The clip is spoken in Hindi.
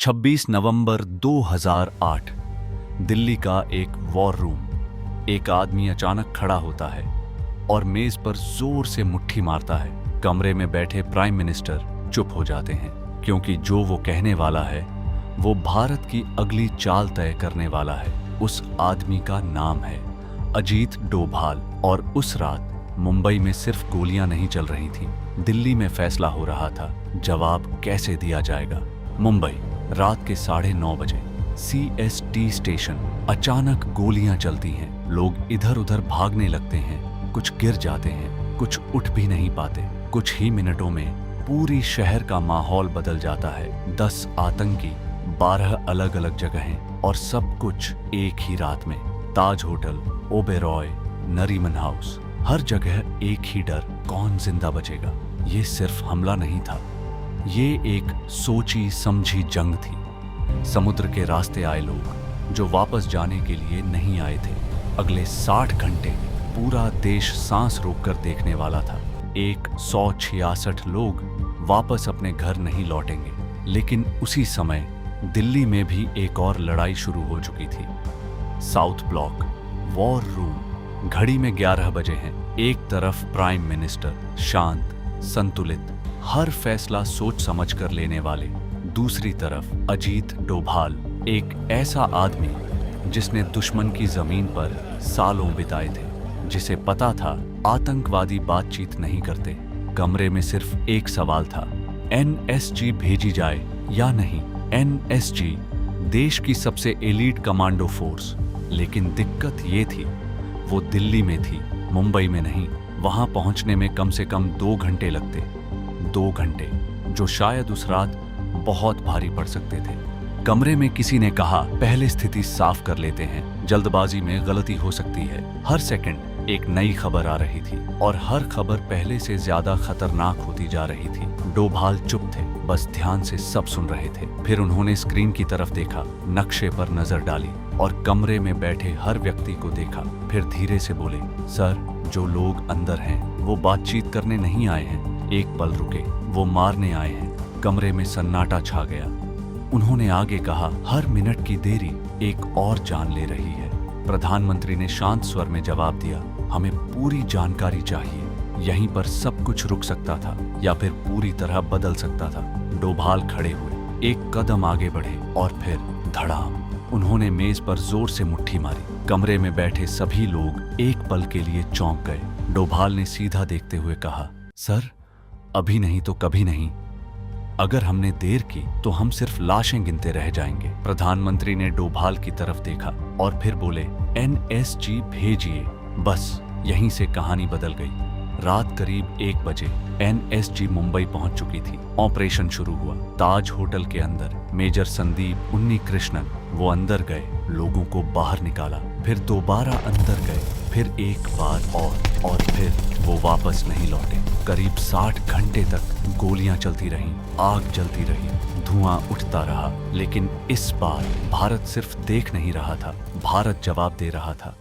26 नवंबर 2008 दिल्ली का एक वॉर रूम। एक आदमी अचानक खड़ा होता है और मेज पर जोर से मुट्ठी मारता है। कमरे में बैठे प्राइम मिनिस्टर चुप हो जाते हैं, क्योंकि जो वो कहने वाला है वो भारत की अगली चाल तय करने वाला है। उस आदमी का नाम है अजीत डोभाल। और उस रात मुंबई में सिर्फ गोलियां नहीं चल रही थीं, दिल्ली में फैसला हो रहा था जवाब कैसे दिया जाएगा। मुंबई, रात के 9:30 बजे। CST station. अचानक गोलियां चलती हैं, लोग इधर उधर भागने लगते हैं, कुछ गिर जाते हैं, कुछ उठ भी नहीं पाते। कुछ ही मिनटों में पूरी शहर का माहौल बदल जाता है। 10 आतंकी, 12 अलग अलग जगहें, और सब कुछ एक ही रात में। ताज होटल, ओबेरॉय, नरीमन हाउस, हर जगह एक ही डर, कौन जिंदा बचेगा। ये सिर्फ हमला नहीं था, ये एक सोची समझी जंग थी। समुद्र के रास्ते आए लोग जो वापस जाने के लिए नहीं आए थे। अगले 60 घंटे पूरा देश सांस रोककर देखने वाला था। 166 लोग वापस अपने घर नहीं लौटेंगे। लेकिन उसी समय दिल्ली में भी एक और लड़ाई शुरू हो चुकी थी। South block, war room. घड़ी में 11 बजे हैं। एक तरफ प्राइम मिनिस्टर, शांत, संतुलित, हर फैसला सोच समझ कर लेने वाले। दूसरी तरफ अजीत डोभाल, एक ऐसा आदमी जिसने दुश्मन की जमीन पर सालों बिताए थे, जिसे पता था आतंकवादी बातचीत नहीं करते। कमरे में सिर्फ एक सवाल था, NSG भेजी जाए या नहीं। NSG देश की सबसे एलीट कमांडो फोर्स। लेकिन दिक्कत ये थी, वो दिल्ली में थी, मुंबई में नहीं। वहां पहुंचने में कम से कम 2 घंटे लगते। 2 घंटे जो शायद उस रात बहुत भारी पड़ सकते थे। कमरे में किसी ने कहा, पहले स्थिति साफ कर लेते हैं, जल्दबाजी में गलती हो सकती है। हर सेकंड एक नई खबर आ रही थी, और हर खबर पहले से ज्यादा खतरनाक होती जा रही थी। डोभाल चुप थे, बस ध्यान से सब सुन रहे थे। फिर उन्होंने स्क्रीन की तरफ देखा, नक्शे पर नजर डाली, और कमरे में बैठे हर व्यक्ति को देखा। फिर धीरे से बोले, सर, जो लोग अंदर हैं वो बातचीत करने नहीं आए हैं। एक पल रुके, वो मारने आए हैं। कमरे में सन्नाटा छा गया। उन्होंने आगे कहा, हर मिनट की देरी एक और जान ले रही है। प्रधानमंत्री ने शांत स्वर में जवाब दिया, हमें पूरी जानकारी चाहिए। यहीं पर सब कुछ रुक सकता था या फिर पूरी तरह बदल सकता था। डोभाल खड़े हुए, एक कदम आगे बढ़े, और फिर धड़ाम। उन्होंने मेज पर जोर से मुट्ठी मारी। कमरे में बैठे सभी लोग एक पल के लिए चौंक गए। डोभाल ने सीधा देखते हुए कहा, सर, अभी नहीं तो कभी नहीं। अगर हमने देर की तो हम सिर्फ लाशें गिनते रह जाएंगे। प्रधानमंत्री ने डोभाल की तरफ देखा और फिर बोले, NSG भेजिए। बस यहीं से कहानी बदल गई। रात करीब 1 बजे NSG मुंबई पहुंच चुकी थी। ऑपरेशन शुरू हुआ। ताज होटल के अंदर मेजर संदीप उन्नीकृष्णन, वो अंदर गए, लोगों को बाहर निकाला, फिर दोबारा अंदर गए, फिर एक बार और फिर वो वापस नहीं लौटे। करीब 60 घंटे तक गोलियां चलती रहीं, आग जलती रही, धुआं उठता रहा। लेकिन इस बार भारत सिर्फ देख नहीं रहा था, भारत जवाब दे रहा था।